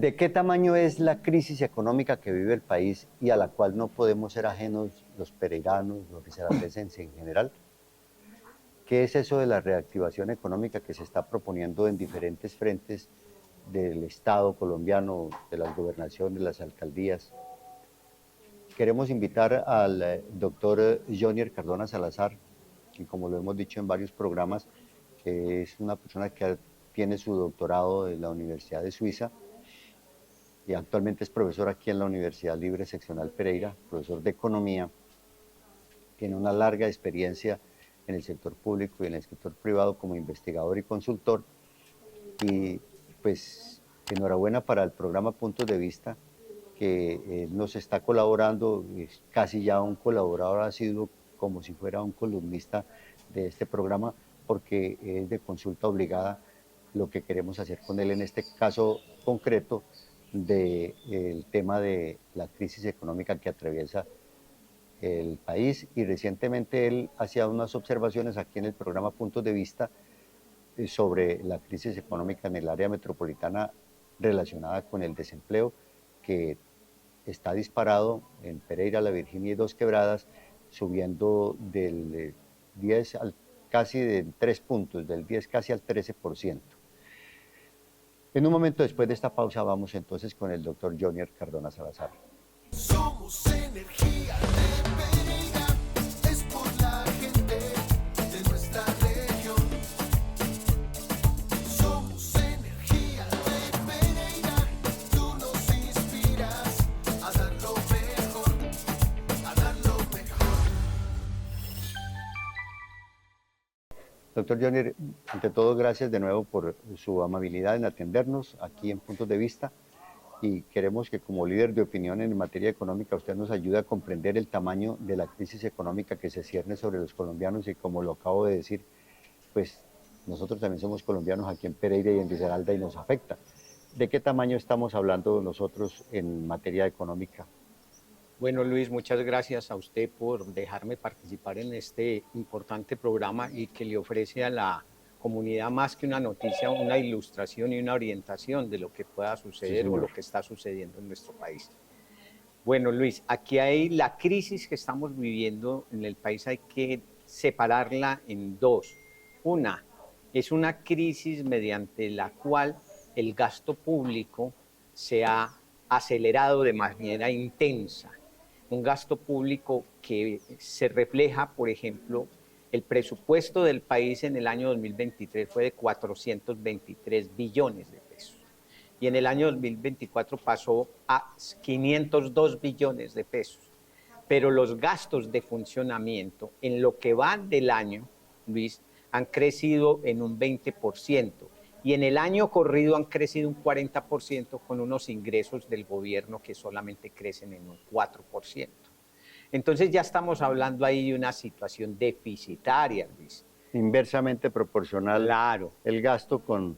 ¿De qué tamaño es la crisis económica que vive el país y a la cual no podemos ser ajenos los pereiranos, los risaraldenses en general? ¿Qué es eso de la reactivación económica que se está proponiendo en diferentes frentes del Estado colombiano, de las gobernaciones, de las alcaldías? Queremos invitar al doctor Jonier Cardona Salazar, que como lo hemos dicho en varios programas, que es una persona que tiene su doctorado de la Universidad de Suiza y actualmente es profesor aquí en la Universidad Libre Seccional Pereira, profesor de Economía. Tiene una larga experiencia en el sector público y en el sector privado como investigador y consultor. Y pues enhorabuena para el programa Puntos de Vista, que nos está colaborando, es casi ya un colaborador, ha sido como si fuera un columnista de este programa, porque es de consulta obligada lo que queremos hacer con él en este caso concreto del tema de la crisis económica que atraviesa el país. Y recientemente él hacía unas observaciones aquí en el programa Puntos de Vista sobre la crisis económica en el área metropolitana relacionada con el desempleo, que está disparado en Pereira, La Virginia y Dos Quebradas, subiendo del 10 al casi de 3 puntos, del 10 casi al 13%. En un momento después de esta pausa vamos entonces con el doctor Jonier Cardona Salazar. Somos energía de Pereira, es por la gente de nuestra región. Somos energía de Pereira, tú nos inspiras a dar lo mejor, a dar lo mejor. Doctor Jonier, ante todo, gracias de nuevo por su amabilidad en atendernos aquí en Puntos de Vista, y queremos que como líder de opinión en materia económica usted nos ayude a comprender el tamaño de la crisis económica que se cierne sobre los colombianos, y como lo acabo de decir, pues nosotros también somos colombianos aquí en Pereira y en Risaralda y nos afecta. ¿De qué tamaño estamos hablando nosotros en materia económica? Bueno, Luis, muchas gracias a usted por dejarme participar en este importante programa y que le ofrece a la comunidad más que una noticia, una ilustración y una orientación de lo que pueda suceder o lo que está sucediendo en nuestro país. Bueno, Luis, aquí hay la crisis que estamos viviendo en el país, hay que separarla en dos. Una, es una crisis mediante la cual el gasto público se ha acelerado de manera intensa. Un gasto público que se refleja, por ejemplo, el presupuesto del país en el año 2023 fue de 423 billones de pesos y en el año 2024 pasó a 502 billones de pesos. Pero los gastos de funcionamiento en lo que va del año, Luis, han crecido en un 20%. Y en el año corrido han crecido un 40% con unos ingresos del gobierno que solamente crecen en un 4%. Entonces ya estamos hablando ahí de una situación deficitaria, Luis. Inversamente proporcional, claro, el gasto con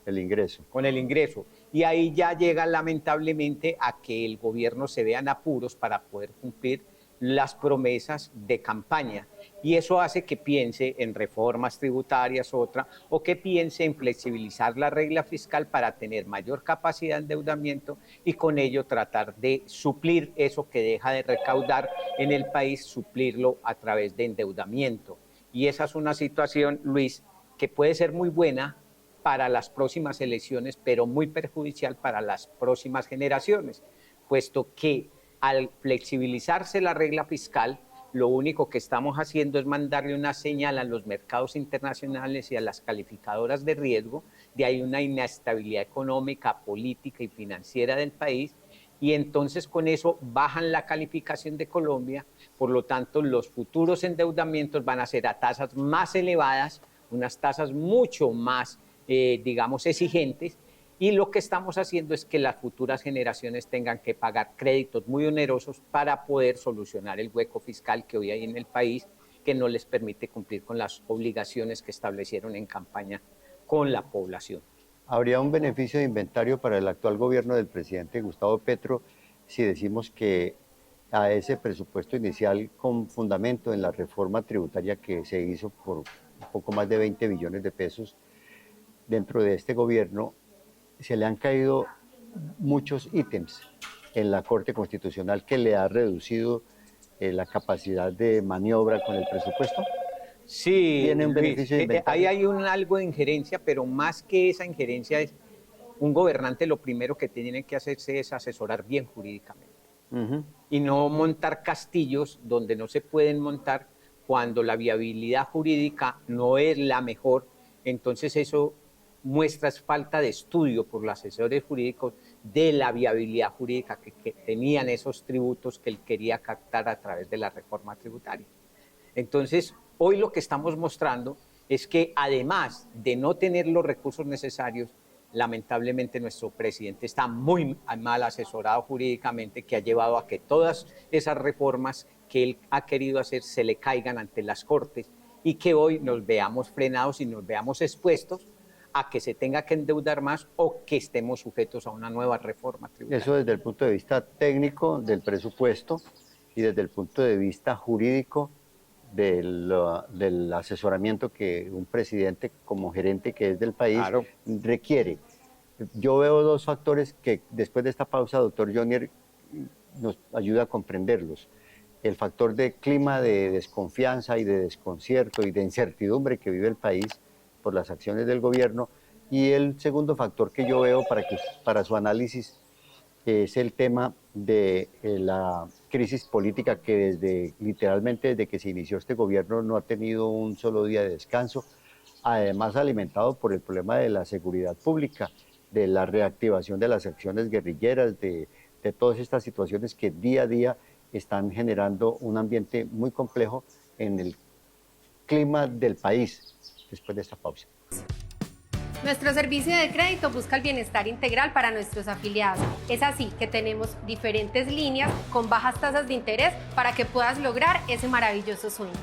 el ingreso. Con el ingreso. Y ahí ya llega lamentablemente a que el gobierno se vea en apuros para poder cumplir las promesas de campaña. Y eso hace que piense en reformas tributarias, o que piense en flexibilizar la regla fiscal para tener mayor capacidad de endeudamiento y con ello tratar de suplir eso que deja de recaudar en el país, suplirlo a través de endeudamiento. Y esa es una situación, Luis, que puede ser muy buena para las próximas elecciones, pero muy perjudicial para las próximas generaciones, puesto que al flexibilizarse la regla fiscal, lo único que estamos haciendo es mandarle una señal a los mercados internacionales y a las calificadoras de riesgo de hay una inestabilidad económica, política y financiera del país, y entonces con eso bajan la calificación de Colombia, por lo tanto los futuros endeudamientos van a ser a tasas más elevadas, unas tasas mucho más, digamos, exigentes, y lo que estamos haciendo es que las futuras generaciones tengan que pagar créditos muy onerosos para poder solucionar el hueco fiscal que hoy hay en el país, que no les permite cumplir con las obligaciones que establecieron en campaña con la población. ¿Habría un beneficio de inventario para el actual gobierno del presidente Gustavo Petro si decimos que a ese presupuesto inicial con fundamento en la reforma tributaria que se hizo por un poco más de 20 billones de pesos dentro de este gobierno, se le han caído muchos ítems en la Corte Constitucional que le ha reducido la capacidad de maniobra con el presupuesto? Sí, ¿Tiene un Luis, beneficio de ahí inventario? hay algo de injerencia, pero más que esa injerencia, es un gobernante lo primero que tiene que hacerse es asesorar bien jurídicamente Ujú. y no montar castillos donde no se pueden montar cuando la viabilidad jurídica no es la mejor. Entonces eso muestra falta de estudio por los asesores jurídicos de la viabilidad jurídica que tenían esos tributos que él quería captar a través de la reforma tributaria. Entonces, hoy lo que estamos mostrando es que además de no tener los recursos necesarios, lamentablemente nuestro presidente está muy mal asesorado jurídicamente, que ha llevado a que todas esas reformas que él ha querido hacer se le caigan ante las Cortes y que hoy nos veamos frenados y nos veamos expuestos a que se tenga que endeudar más o que estemos sujetos a una nueva reforma tributaria. Eso desde el punto de vista técnico del presupuesto y desde el punto de vista jurídico del asesoramiento que un presidente como gerente que es del país Claro. requiere. Yo veo dos factores que después de esta pausa, doctor Jonier, nos ayuda a comprenderlos. El factor de clima de desconfianza y de desconcierto y de incertidumbre que vive el país por las acciones del gobierno. Y el segundo factor que yo veo para su análisis es el tema de la crisis política que literalmente desde que se inició este gobierno no ha tenido un solo día de descanso, además alimentado por el problema de la seguridad pública, de la reactivación de las acciones guerrilleras, de todas estas situaciones que día a día están generando un ambiente muy complejo en el clima del país después de esta pausa. Nuestro servicio de crédito busca el bienestar integral para nuestros afiliados. Es así que tenemos diferentes líneas con bajas tasas de interés para que puedas lograr ese maravilloso sueño.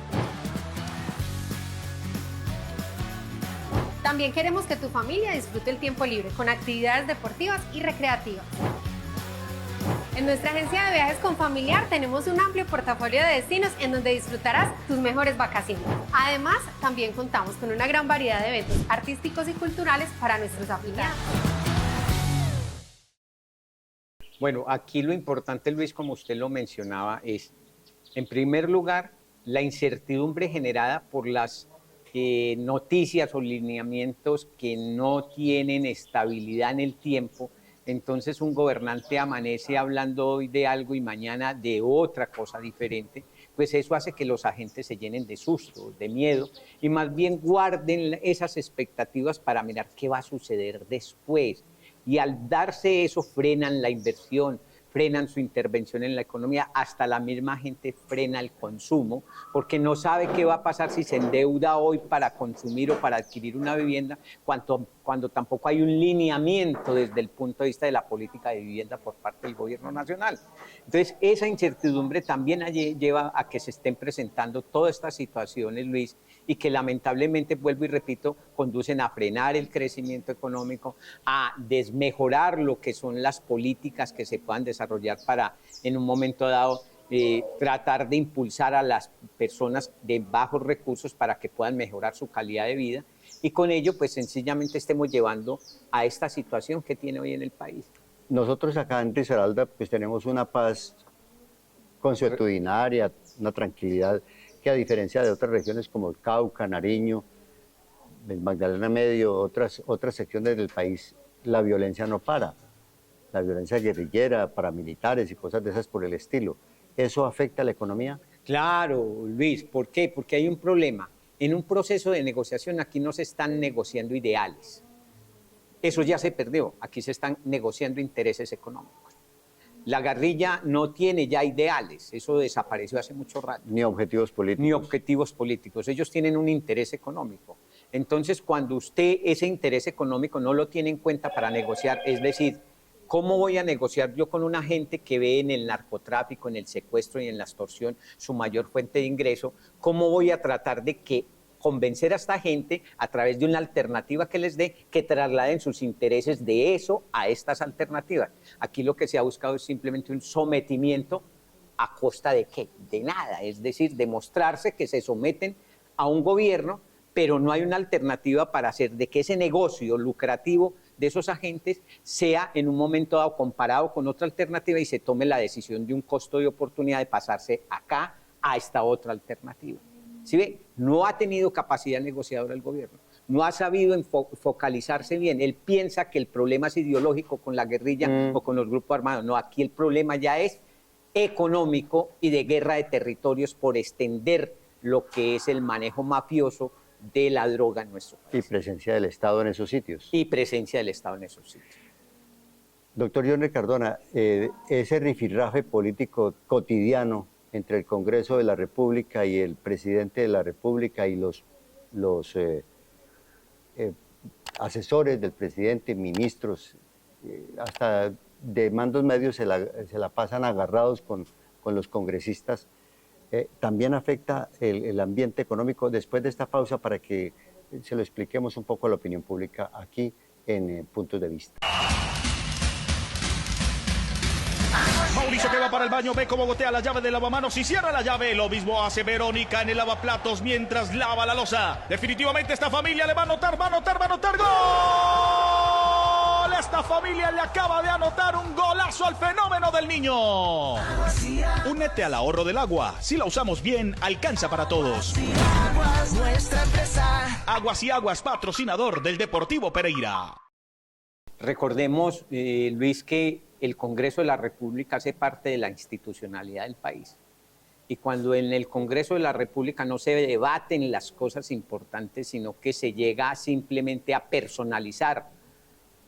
También queremos que tu familia disfrute el tiempo libre con actividades deportivas y recreativas. En nuestra agencia de viajes Confamiliar tenemos un amplio portafolio de destinos en donde disfrutarás tus mejores vacaciones. Además, también contamos con una gran variedad de eventos artísticos y culturales para nuestros afiliados. Bueno, aquí lo importante, Luis, como usted lo mencionaba, es, en primer lugar, la incertidumbre generada por las noticias o lineamientos que no tienen estabilidad en el tiempo. Entonces un gobernante amanece hablando hoy de algo y mañana de otra cosa diferente, pues eso hace que los agentes se llenen de susto, de miedo, y más bien guarden esas expectativas para mirar qué va a suceder después. Y al darse eso frenan la inversión, frenan su intervención en la economía, hasta la misma gente frena el consumo, porque no sabe qué va a pasar si se endeuda hoy para consumir o para adquirir una vivienda, cuando tampoco hay un lineamiento desde el punto de vista de la política de vivienda por parte del gobierno nacional. Entonces, esa incertidumbre también lleva a que se estén presentando todas estas situaciones, Luis, y que lamentablemente, vuelvo y repito, conducen a frenar el crecimiento económico, a desmejorar lo que son las políticas que se puedan desarrollar para, en un momento dado, tratar de impulsar a las personas de bajos recursos para que puedan mejorar su calidad de vida, y con ello, pues sencillamente estemos llevando a esta situación que tiene hoy en el país. Nosotros acá en Risaralda pues tenemos una paz consuetudinaria, una tranquilidad que a diferencia de otras regiones como el Cauca, Nariño, el Magdalena Medio, otras secciones del país, la violencia no para. La violencia guerrillera, paramilitares y cosas de esas por el estilo. ¿Eso afecta a la economía? Claro, Luis, ¿por qué? Porque hay un problema. En un proceso de negociación aquí no se están negociando ideales. Eso ya se perdió. Aquí se están negociando intereses económicos. La guerrilla no tiene ya ideales. Eso desapareció hace mucho rato. Ni objetivos políticos. Ni objetivos políticos. Ellos tienen un interés económico. Entonces, cuando usted ese interés económico no lo tiene en cuenta para negociar, es decir, ¿cómo voy a negociar yo con una gente que ve en el narcotráfico, en el secuestro y en la extorsión su mayor fuente de ingreso? ¿Cómo voy a tratar de convencer a esta gente a través de una alternativa que les dé, que trasladen sus intereses de eso a estas alternativas? Aquí lo que se ha buscado es simplemente un sometimiento a costa de ¿qué? De nada, es decir, demostrarse que se someten a un gobierno, pero no hay una alternativa para hacer de que ese negocio lucrativo de esos agentes sea en un momento dado comparado con otra alternativa y se tome la decisión de un costo de oportunidad de pasarse acá a esta otra alternativa. ¿Sí ve? No ha tenido capacidad negociadora el gobierno, no ha sabido focalizarse bien. Él piensa que el problema es ideológico con la guerrilla o con los grupos armados. No, aquí el problema ya es económico y de guerra de territorios por extender lo que es el manejo mafioso de la droga en nuestro país. Y presencia del Estado en esos sitios. Y presencia del Estado en esos sitios. Doctor Johnner Cardona, ese rifirrafe político cotidiano entre el Congreso de la República y el presidente de la República y los asesores del presidente, ministros, hasta de mandos medios se la pasan agarrados con los congresistas, también afecta el ambiente económico. Después de esta pausa, para que se lo expliquemos un poco a la opinión pública aquí en Puntos de Vista. Mauricio, que va para el baño, ve cómo gotea la llave del lavamanos y cierra la llave. Lo mismo hace Verónica en el lavaplatos mientras lava la loza. Definitivamente esta familia le va a anotar, ¡gol! Esta familia le acaba de anotar un golazo al fenómeno del niño. Únete al ahorro del agua. Si la usamos bien, alcanza para todos. Aguas, nuestra empresa. Aguas y Aguas, patrocinador del Deportivo Pereira. Recordemos, Luis, que el Congreso de la República hace parte de la institucionalidad del país. Y cuando en el Congreso de la República no se debaten las cosas importantes, sino que se llega simplemente a personalizar,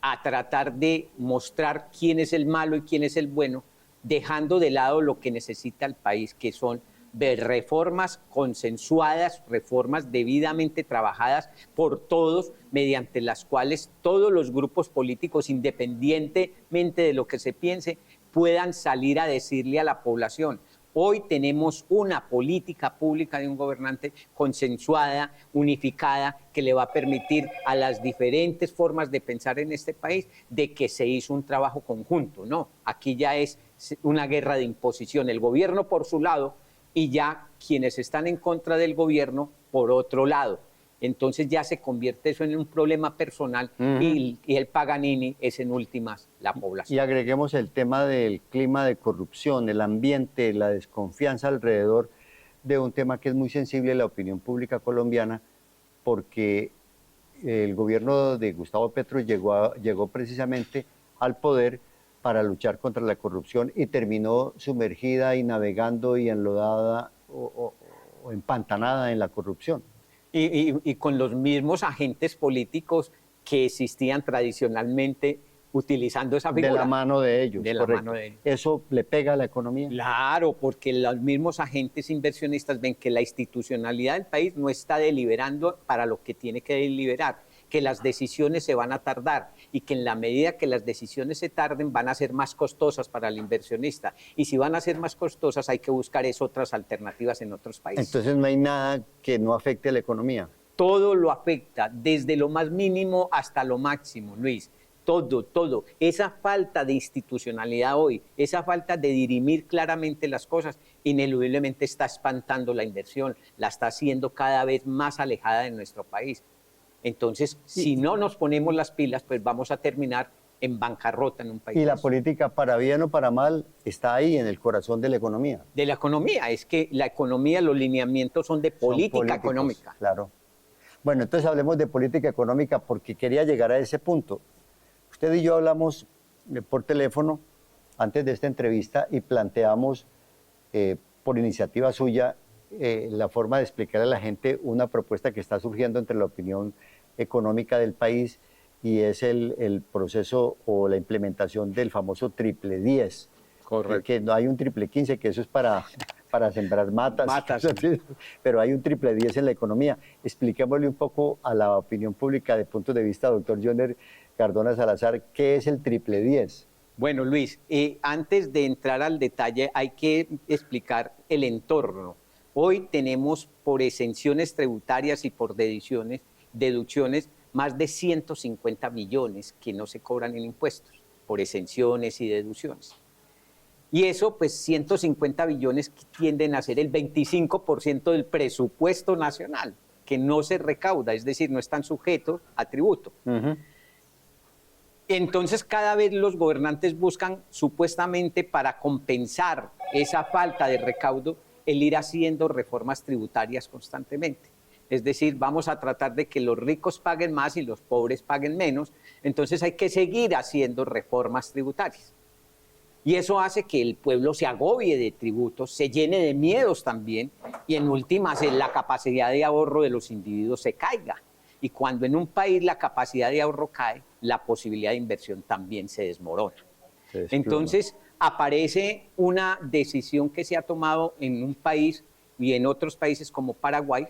a tratar de mostrar quién es el malo y quién es el bueno, dejando de lado lo que necesita el país, que son reformas consensuadas, reformas debidamente trabajadas por todos, mediante las cuales todos los grupos políticos, independientemente de lo que se piense, puedan salir a decirle a la población: hoy tenemos una política pública de un gobernante consensuada, unificada, que le va a permitir a las diferentes formas de pensar en este país de que se hizo un trabajo conjunto. No, aquí ya es una guerra de imposición, el gobierno por su lado y ya quienes están en contra del gobierno por otro lado. Entonces ya se convierte eso en un problema personal y el Paganini es en últimas la población. Y agreguemos el tema del clima de corrupción, el ambiente, la desconfianza alrededor de un tema que es muy sensible en la opinión pública colombiana, porque el gobierno de Gustavo Petro llegó precisamente al poder para luchar contra la corrupción y terminó sumergida y navegando y enlodada o empantanada en la corrupción. Y con los mismos agentes políticos que existían tradicionalmente utilizando esa figura. De la mano de ellos. De la mano de ellos. ¿Eso le pega a la economía? Claro, porque los mismos agentes inversionistas ven que la institucionalidad del país no está deliberando para lo que tiene que deliberar, que las decisiones se van a tardar y que en la medida que las decisiones se tarden van a ser más costosas para el inversionista. Y si van a ser más costosas hay que buscar otras alternativas en otros países. Entonces no hay nada que no afecte a la economía. Todo lo afecta, desde lo más mínimo hasta lo máximo, Luis. Todo. Esa falta de institucionalidad hoy, esa falta de dirimir claramente las cosas, ineludiblemente está espantando la inversión, la está haciendo cada vez más alejada de nuestro país. Entonces, si no nos ponemos las pilas, pues vamos a terminar en bancarrota en un país. Y la política, para bien o para mal, está ahí en el corazón de la economía. De la economía, es que la economía, los lineamientos son de política económica. Claro. Bueno, entonces hablemos de política económica porque quería llegar a ese punto. Usted y yo hablamos por teléfono antes de esta entrevista y planteamos por iniciativa suya la forma de explicar a la gente una propuesta que está surgiendo entre la opinión económica del país y es el proceso o la implementación del famoso triple 10. Correcto. Que no hay un triple 15, que eso es para sembrar matas. Pero hay un triple 10 en la economía. Expliquémosle un poco a la opinión pública de punto de vista, doctor Johnner Cardona Salazar, ¿qué es el triple 10? Bueno, Luis, antes de entrar al detalle hay que explicar el entorno. Hoy tenemos por exenciones tributarias y por deducciones más de 150 millones que no se cobran en impuestos, por exenciones y deducciones. Y eso, pues 150 billones que tienden a ser el 25% del presupuesto nacional, que no se recauda, es decir, no están sujetos a tributo. Entonces cada vez los gobernantes buscan supuestamente para compensar esa falta de recaudo el ir haciendo reformas tributarias constantemente. Es decir, vamos a tratar de que los ricos paguen más y los pobres paguen menos, entonces hay que seguir haciendo reformas tributarias. Y eso hace que el pueblo se agobie de tributos, se llene de miedos también, y en últimas la capacidad de ahorro de los individuos se caiga. Y cuando en un país la capacidad de ahorro cae, la posibilidad de inversión también se desmorona. Entonces aparece una decisión que se ha tomado en un país y en otros países como Paraguay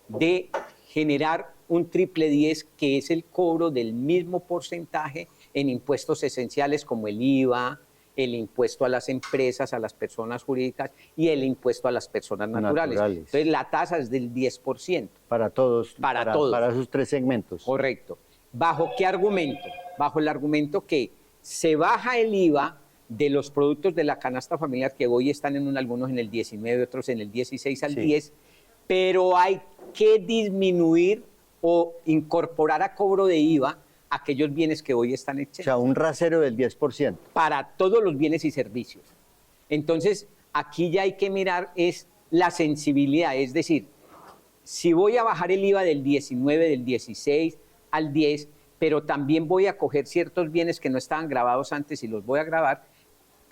de generar un triple 10, que es el cobro del mismo porcentaje en impuestos esenciales como el IVA, el impuesto a las empresas, a las personas jurídicas y el impuesto a las personas naturales. Entonces la tasa es del 10%. Para todos. Para todos. Para esos tres segmentos. Correcto. ¿Bajo qué argumento? Bajo el argumento que se baja el IVA de los productos de la canasta familiar, que hoy están algunos en el 19, otros en el 16 al 10, pero hay que disminuir o incorporar a cobro de IVA aquellos bienes que hoy están exentos. O sea, un rasero del 10%. Para todos los bienes y servicios. Entonces, aquí ya hay que mirar es la sensibilidad, es decir, si voy a bajar el IVA del 19, del 16 al 10, pero también voy a coger ciertos bienes que no estaban grabados antes y los voy a grabar,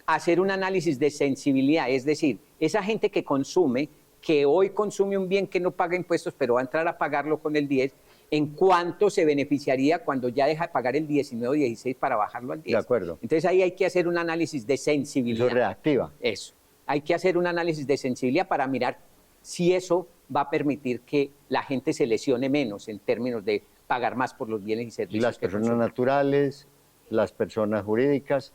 hacer un análisis de sensibilidad, es decir, esa gente que consume, que hoy consume un bien que no paga impuestos, pero va a entrar a pagarlo con el 10, ¿en cuánto se beneficiaría cuando ya deja de pagar el 19 o 16 para bajarlo al 10? De acuerdo. Entonces ahí hay que hacer un análisis de sensibilidad. Eso reactiva. Eso. Hay que hacer un análisis de sensibilidad para mirar si eso va a permitir que la gente se lesione menos en términos de pagar más por los bienes y servicios. Las personas naturales, las personas jurídicas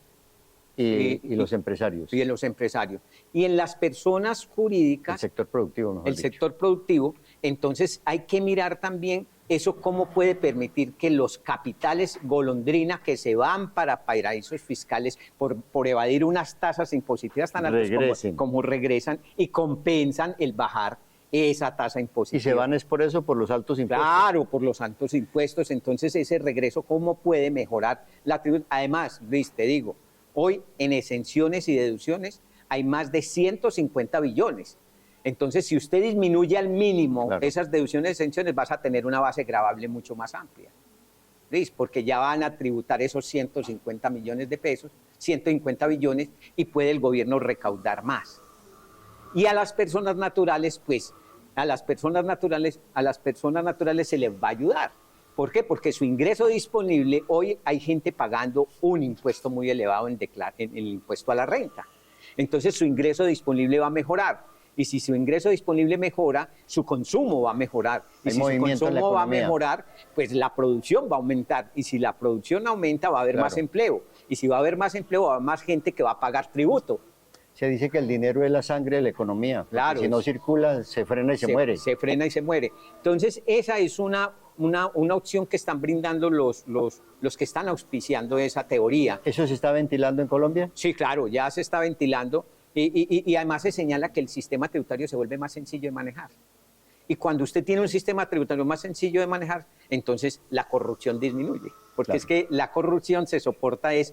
y los empresarios. Y en los empresarios. Y en las personas jurídicas, El sector productivo, mejor el dicho. sector productivo, entonces hay que mirar también eso cómo puede permitir que los capitales golondrina que se van para paraísos fiscales por evadir unas tasas impositivas tan altas como regresan y compensan el bajar esa tasa impositiva. ¿Y se van es por eso, por los altos impuestos? Claro, por los altos impuestos. Entonces ese regreso, ¿cómo puede mejorar la tributación? Además, Luis, te digo, hoy en exenciones y deducciones hay más de 150 billones. Entonces, si usted disminuye al mínimo esas deducciones y exenciones, vas a tener una base gravable mucho más amplia. ¿Ves? Porque ya van a tributar esos 150 millones de pesos, 150 billones, y puede el gobierno recaudar más. Y a las personas naturales, pues, a las personas naturales se les va a ayudar. ¿Por qué? Porque su ingreso disponible, hoy hay gente pagando un impuesto muy elevado en el impuesto a la renta. Entonces, su ingreso disponible va a mejorar. Y si su ingreso disponible mejora, su consumo va a mejorar. Y si su consumo va a mejorar, pues la producción va a aumentar. Y si la producción aumenta, va a haber más empleo. Y si va a haber más empleo, va a haber más gente que va a pagar tributo. Se dice que el dinero es la sangre de la economía. Claro. Si no circula, se frena y se muere. Se frena y se muere. Entonces, esa es una opción que están brindando los que están auspiciando esa teoría. ¿Eso se está ventilando en Colombia? Sí, claro, ya se está ventilando. Y además se señala que el sistema tributario se vuelve más sencillo de manejar. Y cuando usted tiene un sistema tributario más sencillo de manejar, entonces la corrupción disminuye. Porque es que la corrupción se soporta en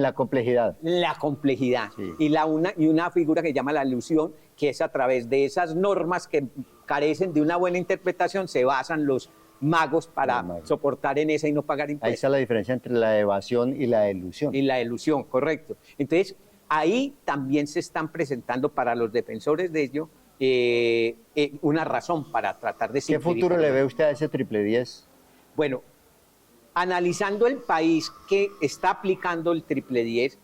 la complejidad. La complejidad. Sí. Y una figura que se llama la ilusión, que es a través de esas normas que carecen de una buena interpretación, se basan los magos para soportar en esa y no pagar impuestos. Ahí está la diferencia entre la evasión y la elusión. Y la elusión, correcto. Entonces, ahí también se están presentando para los defensores de ello una razón para tratar de ¿Qué futuro le ve usted a ese triple 10? Bueno, analizando el país que está aplicando el triple 10,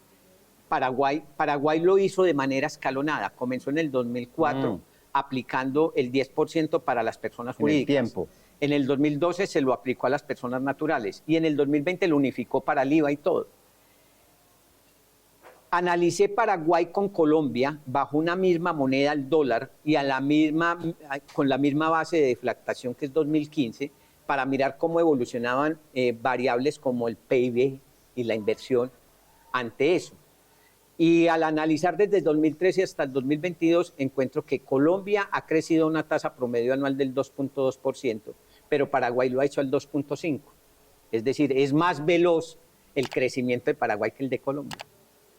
Paraguay lo hizo de manera escalonada. Comenzó en el 2004 aplicando el 10% para las personas jurídicas. En el tiempo. En el 2012 se lo aplicó a las personas naturales y en el 2020 lo unificó para el IVA y todo. Analicé Paraguay con Colombia bajo una misma moneda, el dólar, y con la misma base de deflactación que es 2015, para mirar cómo evolucionaban variables como el PIB y la inversión ante eso. Y al analizar desde el 2013 hasta el 2022, encuentro que Colombia ha crecido a una tasa promedio anual del 2.2%, pero Paraguay lo ha hecho al 2.5%. Es decir, es más veloz el crecimiento de Paraguay que el de Colombia.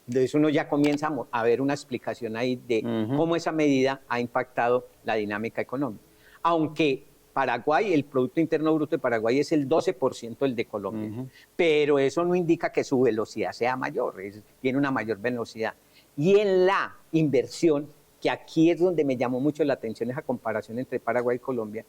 Entonces uno ya comienza a ver una explicación ahí de cómo esa medida ha impactado la dinámica económica. Aunque Paraguay, el Producto Interno Bruto de Paraguay es el 12% del de Colombia, pero eso no indica que su velocidad sea mayor, tiene una mayor velocidad. Y en la inversión, que aquí es donde me llamó mucho la atención esa comparación entre Paraguay y Colombia,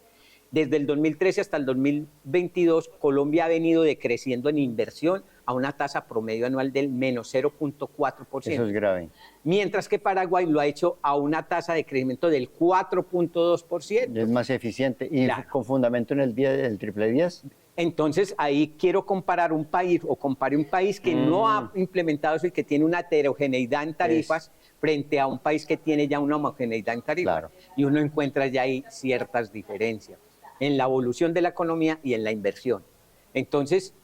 desde el 2013 hasta el 2022, Colombia ha venido decreciendo en inversión a una tasa promedio anual del menos 0.4%. Eso es grave. Mientras que Paraguay lo ha hecho a una tasa de crecimiento del 4.2%. Es más eficiente. Y Claro. con fundamento en el triple 10. Entonces, ahí quiero comparar un país, o compare un país que no ha implementado eso y que tiene una heterogeneidad en tarifas frente a un país que tiene ya una homogeneidad en tarifas. Claro. Y uno encuentra ya ahí ciertas diferencias en la evolución de la economía y en la inversión. Entonces,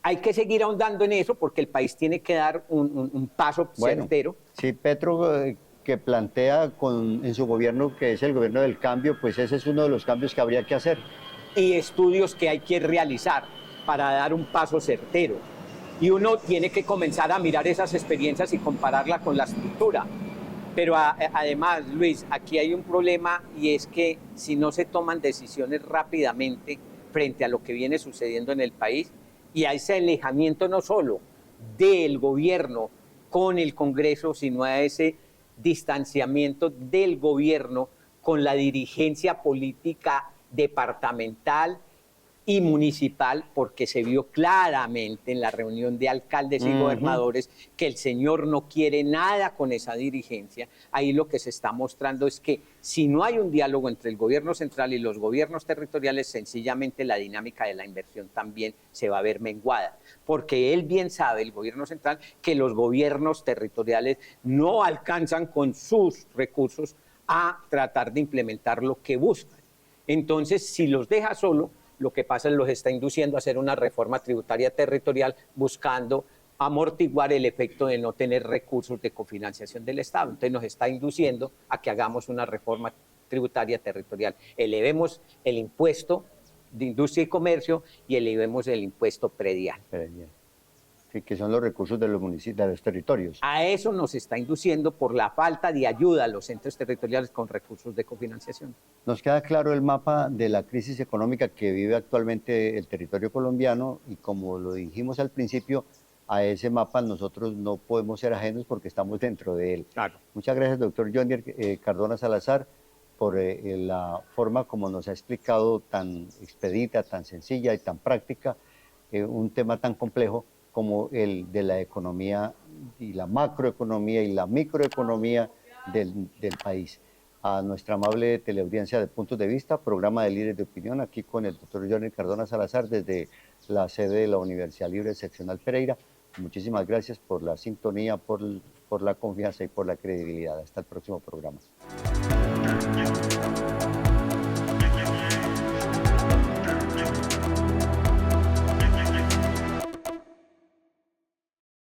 hay que seguir ahondando en eso porque el país tiene que dar un paso certero. Sí, Petro, que plantea en su gobierno, que es el gobierno del cambio, pues ese es uno de los cambios que habría que hacer. Y estudios que hay que realizar para dar un paso certero. Y uno tiene que comenzar a mirar esas experiencias y compararla con la estructura. Pero además, Luis, aquí hay un problema y es que si no se toman decisiones rápidamente frente a lo que viene sucediendo en el país y a ese alejamiento no solo del gobierno con el Congreso, sino a ese distanciamiento del gobierno con la dirigencia política departamental y municipal, porque se vio claramente en la reunión de alcaldes y gobernadores que el señor no quiere nada con esa dirigencia. Ahí lo que se está mostrando es que si no hay un diálogo entre el gobierno central y los gobiernos territoriales, sencillamente la dinámica de la inversión también se va a ver menguada, porque él bien sabe, el gobierno central, que los gobiernos territoriales no alcanzan con sus recursos a tratar de implementar lo que buscan. Entonces, si los deja solo, lo que pasa es que los está induciendo a hacer una reforma tributaria territorial buscando amortiguar el efecto de no tener recursos de cofinanciación del Estado. Entonces nos está induciendo a que hagamos una reforma tributaria territorial. Elevemos el impuesto de industria y comercio y elevemos el impuesto predial. Sí, que son los recursos de los municipios, de los territorios. A eso nos está induciendo por la falta de ayuda a los centros territoriales con recursos de cofinanciación. Nos queda claro el mapa de la crisis económica que vive actualmente el territorio colombiano y como lo dijimos al principio, a ese mapa nosotros no podemos ser ajenos porque estamos dentro de él. Claro. Muchas gracias, doctor Jonier Cardona Salazar, por la forma como nos ha explicado tan expedita, tan sencilla y tan práctica un tema tan complejo como el de la economía y la macroeconomía y la microeconomía del país. A nuestra amable teleaudiencia de Puntos de Vista, programa de Líderes de Opinión, aquí con el doctor Jonier Cardona Salazar desde la sede de la Universidad Libre Seccional Pereira. Muchísimas gracias por la sintonía, por la confianza y por la credibilidad. Hasta el próximo programa.